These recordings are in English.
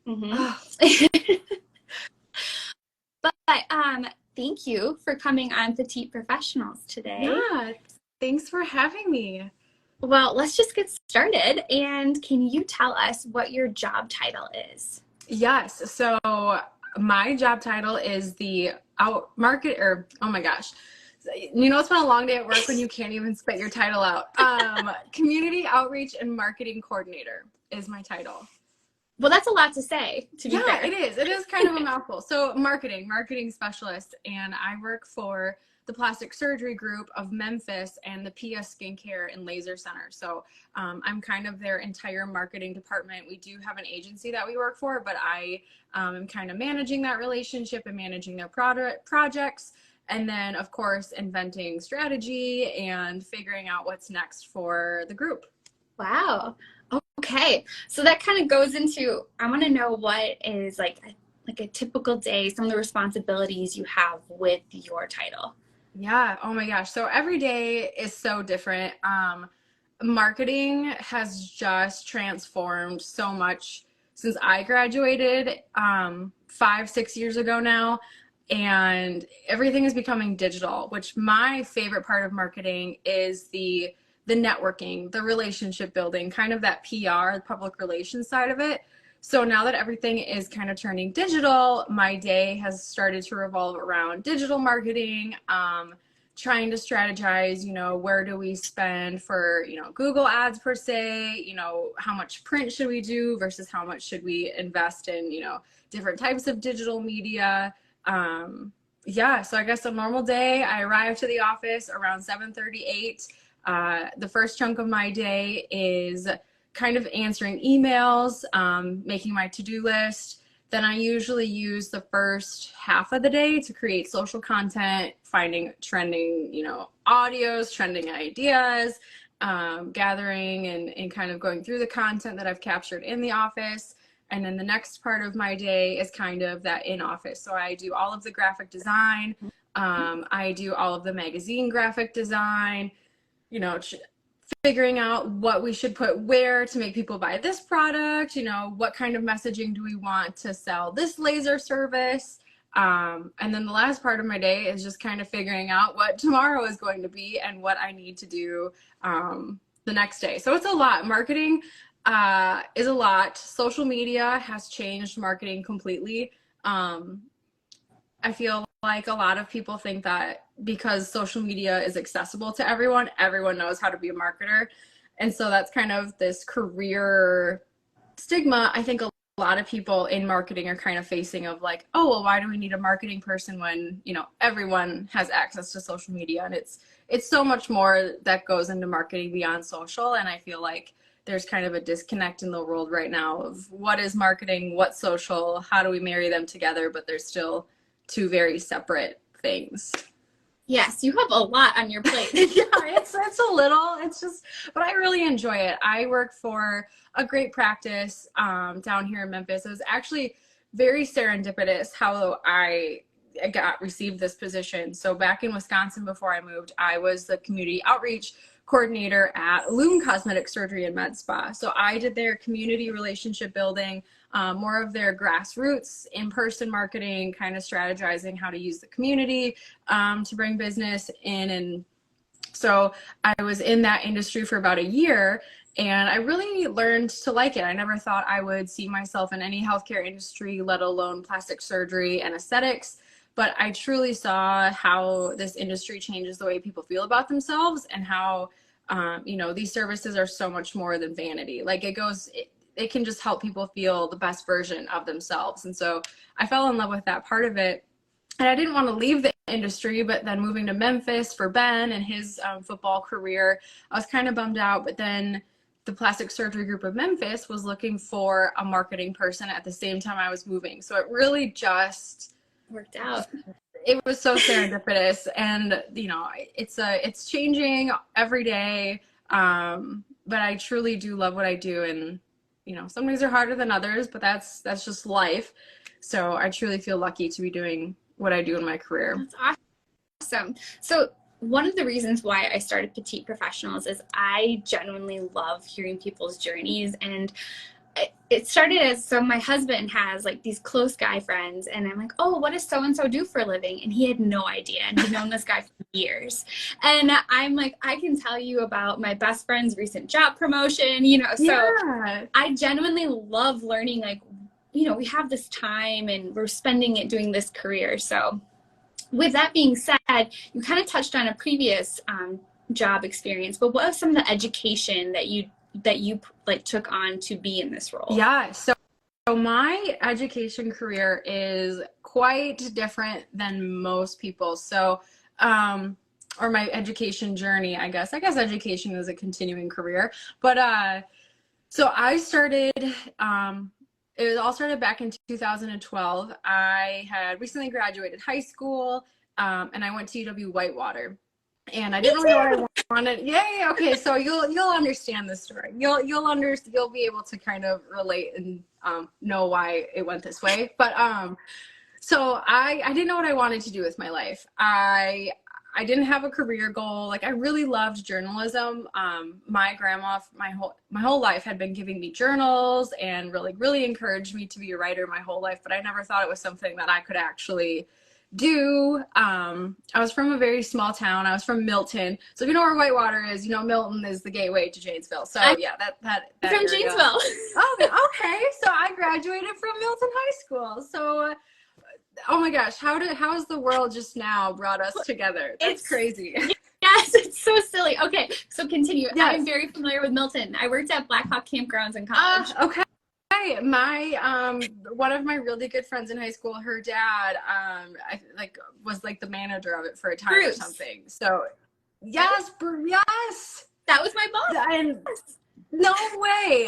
Mm-hmm. Oh, But thank you for coming on Petite Professionals today. yeah. Thanks for having me. Well, let's just get started. And can you tell us what your job title is? Yes. So my job title is the out market or oh my gosh. It's been a long day at work when you can't even spit your title out. Community outreach and marketing coordinator is my title. Well, that's a lot to say, to be Yeah, fair. it is. It is kind of a mouthful. So marketing specialist, and I work for the plastic surgery group of Memphis and the PS Skincare and Laser Center. So I'm kind of their entire marketing department. We do have an agency that we work for, but I am kind of managing that relationship and managing their projects. And then, of course, inventing strategy and figuring out what's next for the group. Wow. Okay. So that kind of goes into, I want to know what is like a typical day, some of the responsibilities you have with your title. Yeah. Oh my gosh. So every day is so different. Marketing has just transformed so much since I graduated 5, 6 years ago now. And everything is becoming digital, which my favorite part of marketing is the networking, the relationship building, kind of that PR, the public relations side of it. So now that everything is kind of turning digital, my day has started to revolve around digital marketing, trying to strategize, where do we spend for, Google ads per se, how much print should we do versus how much should we invest in, different types of digital media. Yeah, so I guess a normal day, I arrive to the office around 7:38. The first chunk of my day is kind of answering emails, making my to-do list. Then I usually use the first half of the day to create social content, finding trending, audios, trending ideas, gathering and kind of going through the content that I've captured in the office. And then the next part of my day is kind of that in office. So I do all of the graphic design. I do all of the magazine graphic design, figuring out what we should put where to make people buy this product, what kind of messaging do we want to sell this laser service. And then the last part of my day is just kind of figuring out what tomorrow is going to be and what I need to do the next day. So it's a lot. Marketing is a lot. Social media has changed marketing completely. I feel like a lot of people think that because social media is accessible to everyone, everyone knows how to be a marketer. And so that's kind of this career stigma. I think a lot of people in marketing are kind of facing of like, oh, well, why do we need a marketing person when, everyone has access to social media? And it's so much more that goes into marketing beyond social. And I feel like there's kind of a disconnect in the world right now of what is marketing, what's social, how do we marry them together, but there's still two very separate things. Yes, you have a lot on your plate. Yeah, it's a little, it's just, but I really enjoy it. I work for a great practice down here in Memphis. It was actually very serendipitous how I received this position. So back in Wisconsin before I moved, I was the community outreach coordinator at Loom Cosmetic Surgery and Med Spa. So I did their community relationship building, more of their grassroots in-person marketing, kind of strategizing how to use the community to bring business in. And so I was in that industry for about a year, and I really learned to like it. I never thought I would see myself in any healthcare industry, let alone plastic surgery and aesthetics. But I truly saw how this industry changes the way people feel about themselves and how, these services are so much more than vanity. Like it can just help people feel the best version of themselves. And so I fell in love with that part of it. And I didn't want to leave the industry, but then moving to Memphis for Ben and his football career, I was kind of bummed out. But then the plastic surgery group of Memphis was looking for a marketing person at the same time I was moving. So it really just Worked out. it was so serendipitous, and it's changing every day. But I truly do love what I do, and some days are harder than others, but that's just life. So I truly feel lucky to be doing what I do in my career. That's awesome. So one of the reasons why I started Petite Professionals is I genuinely love hearing people's journeys, and it started as, so my husband has like these close guy friends, and I'm like, oh, what does so and so do for a living? And he had no idea, and he'd known this guy for years. And I'm like, I can tell you about my best friend's recent job promotion, you know. So Yeah. I genuinely love learning, like, you know, we have this time and we're spending it doing this career. So with that being said, you kind of touched on a previous job experience, but what was some of the education that you like took on to be in this role? Yeah. So my education career is quite different than most people. So, or my education journey, I guess. I guess education is a continuing career. But so I started, it all started back in 2012. I had recently graduated high school, and I went to UW Whitewater. And I Me didn't really know what too. I wanted. Yay! Okay, so you'll understand the story. You'll be able to kind of relate and know why it went this way. But so I didn't know what I wanted to do with my life. I didn't have a career goal. Like, I really loved journalism. My grandma, my whole life had been giving me journals and really encouraged me to be a writer my whole life. But I never thought it was something that I could actually do. I was from a very small town. I was from Milton. So if you know where Whitewater is, you know Milton is the gateway to Janesville. So I'm yeah, that from area. Janesville. Oh, okay. So I graduated from Milton High School. So oh my gosh, how has the world just now brought us together? That's It's crazy. Yes, it's so silly. Okay, so continue. Yes. I'm very familiar with Milton. I worked at Black Hawk campgrounds in college. Okay. My one of my really good friends in high school, her dad was like the manager of it for a time Bruce. or something. So yes, yes. That was my boss. And no way.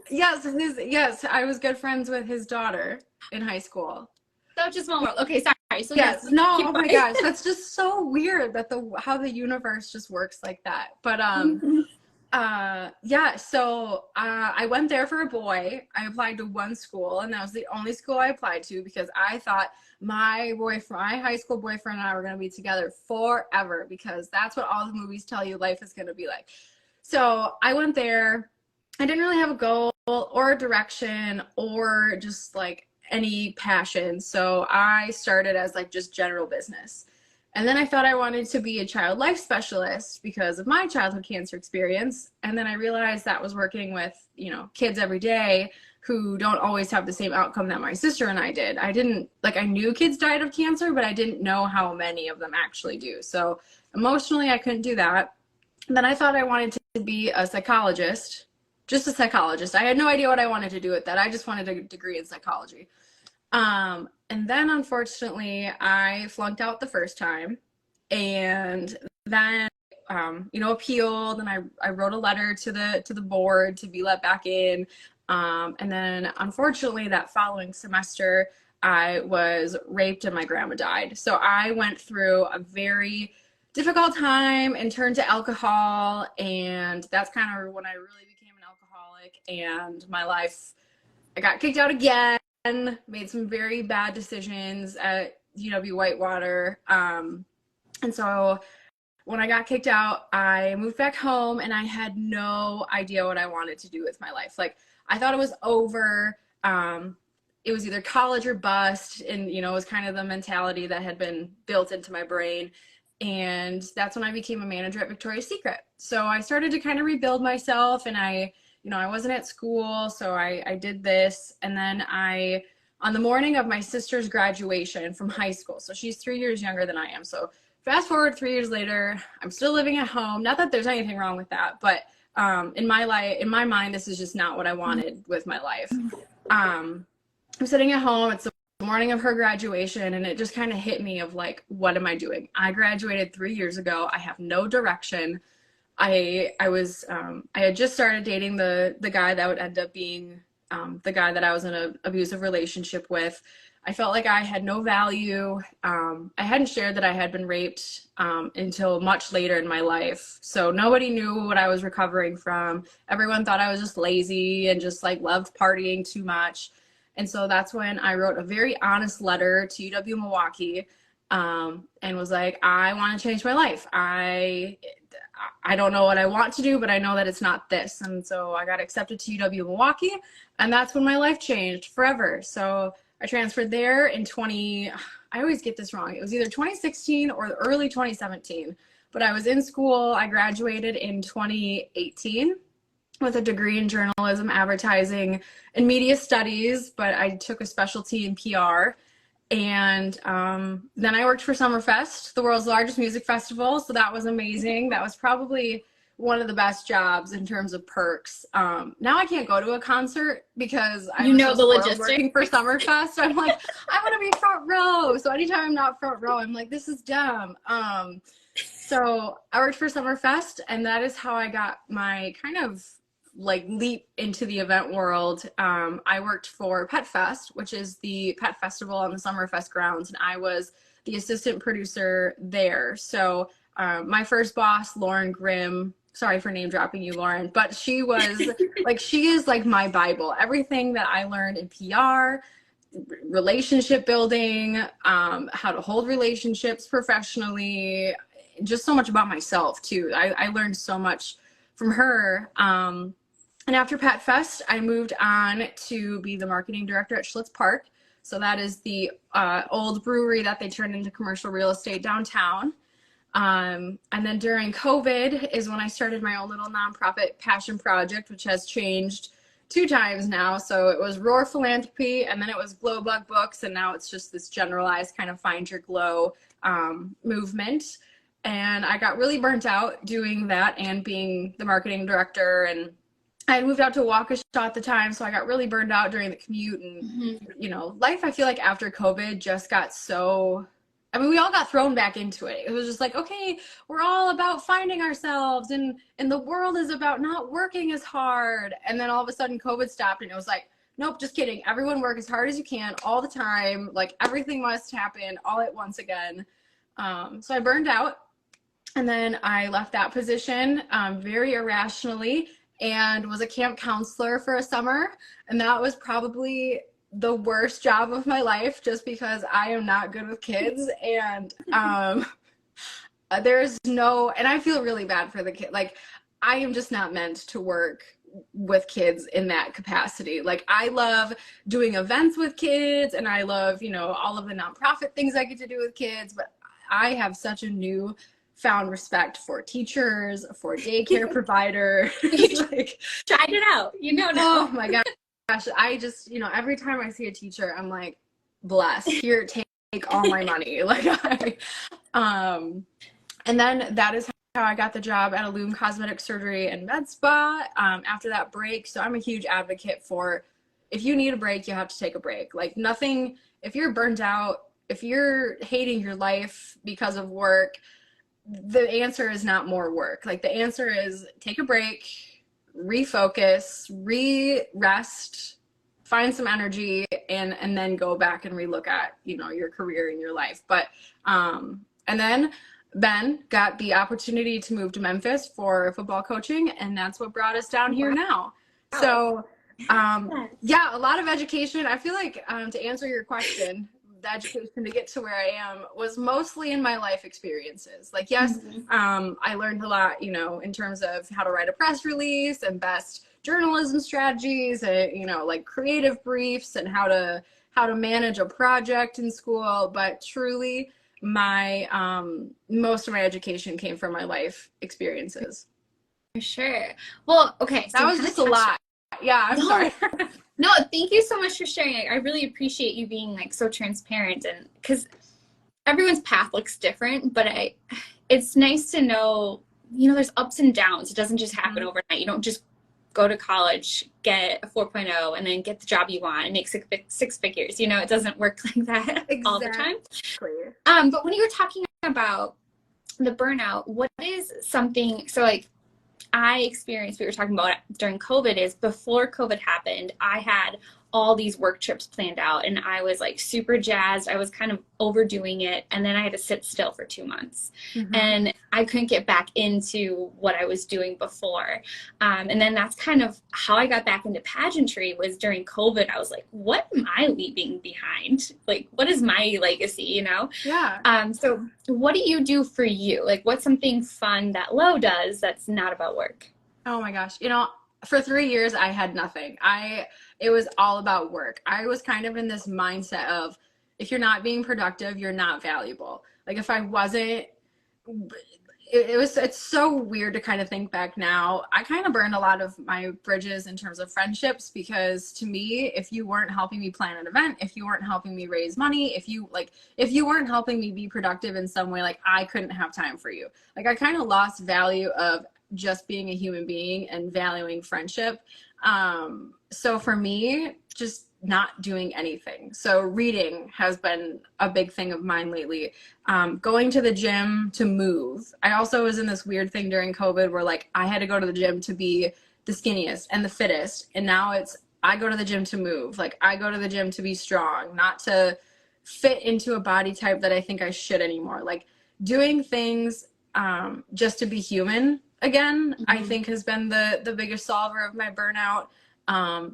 Yes. Yes, I was good friends with his daughter in high school. Such a small world. Okay, sorry. So Yes, no, oh my going. gosh, that's just so weird that how the universe just works like that. But yeah, so I went there for a boy. I applied to one school, and that was the only school I applied to because I thought my high school boyfriend and I were going to be together forever because that's what all the movies tell you life is going to be like. So I went there. I didn't really have a goal or a direction or just like any passion. So I started as like just general business. And then I thought I wanted to be a child life specialist because of my childhood cancer experience. And then I realized that was working with, you know, kids every day who don't always have the same outcome that my sister and I did. I knew kids died of cancer, but I didn't know how many of them actually do. So emotionally, I couldn't do that. And then I thought I wanted to be a psychologist, just a psychologist. I had no idea what I wanted to do with that. I just wanted a degree in psychology. And then unfortunately I flunked out the first time and then, appealed, and I wrote a letter to the board to be let back in. And then unfortunately that following semester I was raped and my grandma died. So I went through a very difficult time and turned to alcohol. And that's kind of when I really became an alcoholic, and my life, I got kicked out again. Made some very bad decisions at UW Whitewater. And so when I got kicked out, I moved back home and I had no idea what I wanted to do with my life. Like, I thought it was over. It was either college or bust. And, it was kind of the mentality that had been built into my brain. And that's when I became a manager at Victoria's Secret. So I started to kind of rebuild myself, and I wasn't at school, so I did this. And then on the morning of my sister's graduation from high school, so she's 3 years younger than I am. So fast forward 3 years later, I'm still living at home. Not that there's anything wrong with that, but in my mind, this is just not what I wanted with my life. I'm sitting at home. It's the morning of her graduation, and it just kind of hit me of like, what am I doing? I graduated 3 years ago. I have no direction. I had just started dating the guy that would end up being the guy that I was in an abusive relationship with. I felt like I had no value. I hadn't shared that I had been raped until much later in my life. So nobody knew what I was recovering from. Everyone thought I was just lazy and just like loved partying too much. And so that's when I wrote a very honest letter to UW Milwaukee and was like, I want to change my life. I don't know what I want to do, but I know that it's not this. And so I got accepted to UW Milwaukee, and that's when my life changed forever. So I transferred there in I always get this wrong. It was either 2016 or early 2017, but I was in school. I graduated in 2018 with a degree in journalism, advertising, and media studies, but I took a specialty in PR. And then I worked for Summerfest, the world's largest music festival. So that was amazing. That was probably one of the best jobs in terms of perks. Now I can't go to a concert because I'm so the logistics. Working for Summerfest. I'm like, I want to be front row. So anytime I'm not front row, I'm like, this is dumb. So I worked for Summerfest, and that is how I got my kind of like leap into the event world. I worked for Pet Fest, which is the pet festival on the Summerfest grounds, and I was the assistant producer there. So my first boss, Lauren Grimm, sorry for name dropping you, Lauren, but she was like, she is like my Bible. Everything that I learned in PR, relationship building, how to hold relationships professionally, just so much about myself too. I learned so much from her. And after Pet Fest, I moved on to be the marketing director at Schlitz Park. So that is the old brewery that they turned into commercial real estate downtown. And then during COVID is when I started my own little nonprofit passion project, which has changed 2 times now. So it was Roar Philanthropy, and then it was Glow Bug Books, and now it's just this generalized kind of find your glow movement. And I got really burnt out doing that and being the marketing director, and I had moved out to Waukesha at the time, so I got really burned out during the commute. And, you know, life, I feel like after COVID just got so, I mean, we all got thrown back into it. It was just like, okay, we're all about finding ourselves, and the world is about not working as hard. And then all of a sudden COVID stopped, and it was like, nope, just kidding. Everyone work as hard as you can all the time. Like everything must happen all at once again. So I burned out, and then I left that position very irrationally, and was a camp counselor for a summer. And that was probably the worst job of my life, just because I am not good with kids. And there's no, and I feel really bad for the kid. Like, I am just not meant to work with kids in that capacity. Like, I love doing events with kids, and I love, you know, all of the nonprofit things I get to do with kids, but I have such a newfound respect for teachers, for daycare providers. Like, tried it out, you know. Oh my gosh, I just, you know, every time I see a teacher, I'm like, bless, here, take all my money. Like, and then that is how I got the job at Illum Cosmetic Surgery and Med Spa after that break. So I'm a huge advocate for, if you need a break, you have to take a break. Like, nothing, if you're burnt out, if you're hating your life because of work, the answer is not more work. Like, the answer is take a break, refocus, rest, find some energy, and then go back and relook at, you know, your career and your life. But and then Ben got the opportunity to move to Memphis for football coaching, and that's what brought us down here now. So yeah, a lot of education. I feel like to answer your question, the education to get to where I am was mostly in my life experiences. Like, yes, I learned a lot, you know, in terms of how to write a press release and best journalism strategies, and, you know, like creative briefs, and how to manage a project in school. But truly, my most of my education came from my life experiences. For sure. Well, okay, so that was just a lot. Yeah, I'm sorry. No, thank you so much for sharing. I really appreciate you being like so transparent, and because everyone's path looks different, but it's nice to know, you know, there's ups and downs. It doesn't just happen overnight. You don't just go to college, get a 4.0, and then get the job you want and make six figures. You know, it doesn't work like that all the time. But when you were talking about the burnout, what is something, so like, I experienced, we were talking about during COVID, is before COVID happened, I had all these work trips planned out, and I was like super jazzed. I was kind of overdoing it, and then I had to sit still for 2 months, and I couldn't get back into what I was doing before. And then that's kind of how I got back into pageantry, was during COVID. I was like, what am I leaving behind? Like, what is my legacy, you know? Yeah. So what do you do for you? Like, what's something fun that Lo does that's not about work? Oh my gosh. You know, for 3 years, I had nothing. It was all about work. I was kind of in this mindset of, if you're not being productive, you're not valuable. Like, if I wasn't, it's so weird to kind of think back now. I kind of burned a lot of my bridges in terms of friendships, because to me, if you weren't helping me plan an event, if you weren't helping me raise money, if you weren't helping me be productive in some way, like, I couldn't have time for you. Like, I kind of lost value of just being a human being and valuing friendship. So for me, just not doing anything. So reading has been a big thing of mine lately. Going to the gym to move. I also was in this weird thing during COVID where, like, I had to go to the gym to be the skinniest and the fittest. And now I go to the gym to move. Like, I go to the gym to be strong, not to fit into a body type that I think I should anymore. Like, doing things just to be human again, I think has been the biggest solver of my burnout.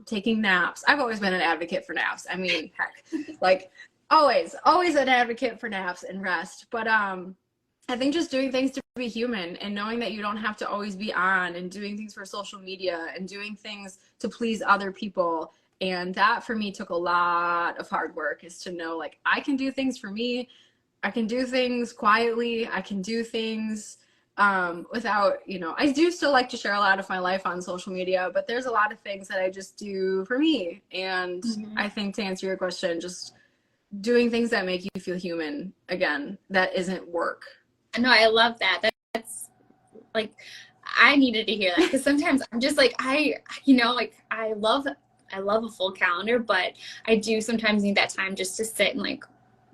Taking naps. I've always been an advocate for naps. I mean, heck, like, always an advocate for naps and rest. But I think just doing things to be human, and knowing that you don't have to always be on, and doing things for social media, and doing things to please other people. And that for me took a lot of hard work, is to know, like, I can do things for me. I can do things quietly. I can do things without, I do still like to share a lot of my life on social media, but there's a lot of things that I just do for me. And I think, to answer your question, just doing things that make you feel human again, that isn't work. No, I love that. That's like, I needed to hear that, because sometimes I'm just like, I love a full calendar, but I do sometimes need that time just to sit and, like,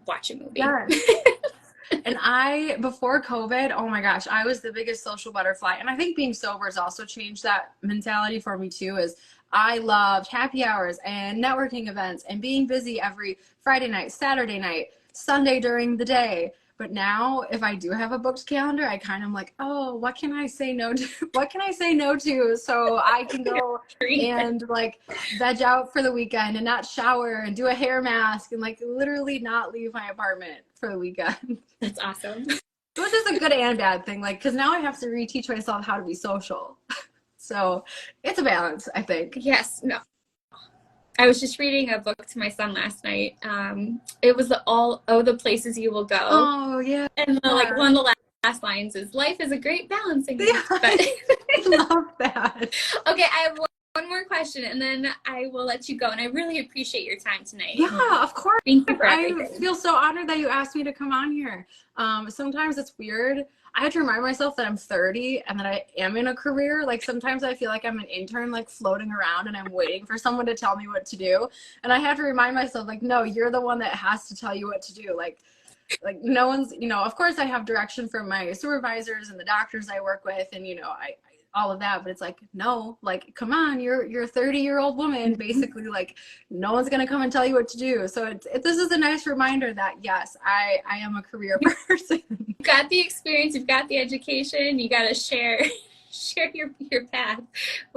watch a movie. Yeah. And before COVID, oh my gosh, I was the biggest social butterfly. And I think being sober has also changed that mentality for me too, is I loved happy hours and networking events and being busy every Friday night, Saturday night, Sunday during the day. But now, if I do have a booked calendar, I kind of like, oh, what can I say no to? What can I say no to, so I can go and, like, veg out for the weekend and not shower and do a hair mask and, like, literally not leave my apartment for the weekend. That's awesome. Which is a good and bad thing, like, because now I have to reteach myself how to be social. So it's a balance, I think. Yes. No. I was just reading a book to my son last night. It was the places you will go. Oh yeah. And one of the last lines is, "Life is a great balancing act." Yeah, I love that. Okay, I have one more question, and then I will let you go. And I really appreciate your time tonight. Yeah, of course. Thank you for everything. I feel so honored that you asked me to come on here. Sometimes it's weird. I had to remind myself that I'm 30 and that I am in a career. Like, sometimes I feel like I'm an intern, like, floating around and I'm waiting for someone to tell me what to do. And I have to remind myself, like, no, you're the one that has to tell you what to do. Like no one's, of course I have direction from my supervisors and the doctors I work with, and, I all of that, but it's like, no, like, come on, you're a 30-year-old woman, basically. Like, no one's gonna come and tell you what to do. So this is a nice reminder that, yes, I am a career person. You've got the experience, you've got the education, you got to share your path,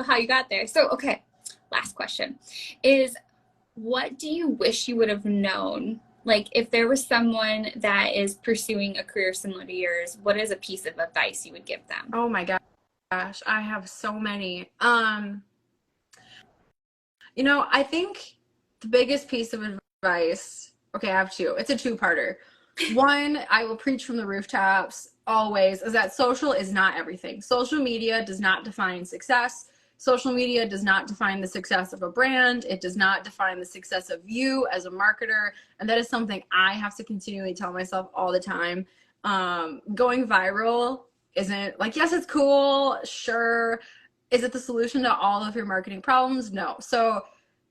how you got there. So, okay, last question is, what do you wish you would have known? Like, if there was someone that is pursuing a career similar to yours, what is a piece of advice you would give them? Oh my gosh, I have so many. I think the biggest piece of advice, okay, I have two. It's a two-parter. One, I will preach from the rooftops always, is that social is not everything. Social media does not define success. Social media does not define the success of a brand. It does not define the success of you as a marketer. And that is something I have to continually tell myself all the time. Going viral isn't, like, yes, it's cool, sure. Is it the solution to all of your marketing problems? No. So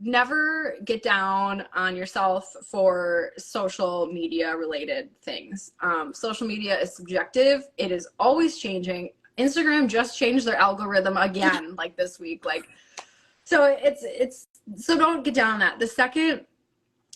never get down on yourself for social media related things. Social media is subjective. It is always changing. Instagram just changed their algorithm again, like, this week. Like, so it's So don't get down on that. The second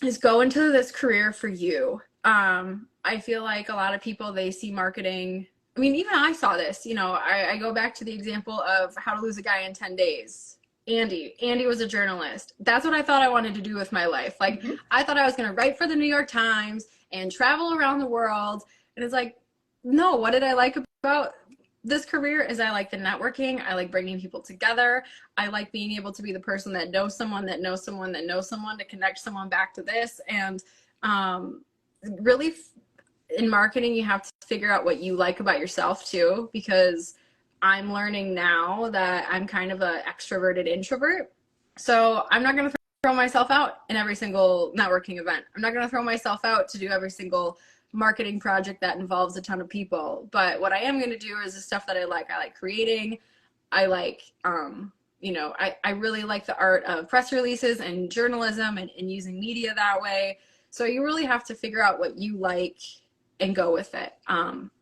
is go into this career for you. I feel like a lot of people, they see marketing. I mean, even I saw this, you know, I go back to the example of How to Lose a Guy in 10 Days. Andy was a journalist. That's what I thought I wanted to do with my life. Like, I thought I was going to write for the New York Times and travel around the world. And it's like, no, what did I like about this career is I like the networking. I like bringing people together. I like being able to be the person that knows someone that knows someone that knows someone to connect someone back to this. And really in marketing, you have to figure out what you like about yourself too, because I'm learning now that I'm kind of an extroverted introvert. So I'm not going to throw myself out in every single networking event. I'm not going to throw myself out to do every single marketing project that involves a ton of people. But what I am going to do is the stuff that I like. I like creating. I like, you know, I really like the art of press releases and journalism and using media that way. So you really have to figure out what you like and go with it.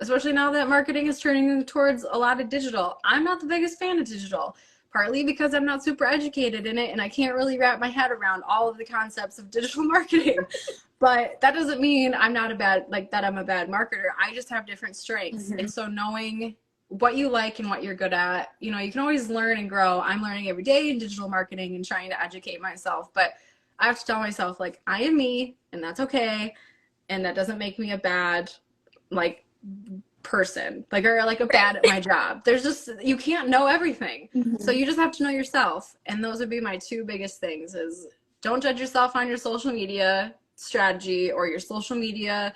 Especially now that marketing is turning towards a lot of digital. I'm not the biggest fan of digital, partly because I'm not super educated in it and I can't really wrap my head around all of the concepts of digital marketing. But that doesn't mean I'm not a bad, like that I'm a bad marketer. I just have different strengths. And so knowing what you like and what you're good at, you know, you can always learn and grow. I'm learning every day in digital marketing and trying to educate myself. But I have to tell myself, like, I am me and that's okay. And that doesn't make me a bad, like, person, like, or like a bad at my job. There's just, you can't know everything. So you just have to know yourself. And those would be my two biggest things is don't judge yourself on your social media strategy or your social media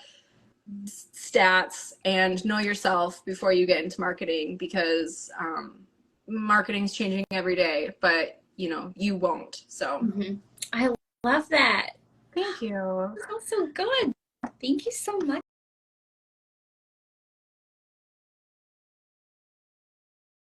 stats, and know yourself before you get into marketing, because marketing's changing every day, but you know, you won't. So I love that. Thank you. That sounds so good. Thank you so much.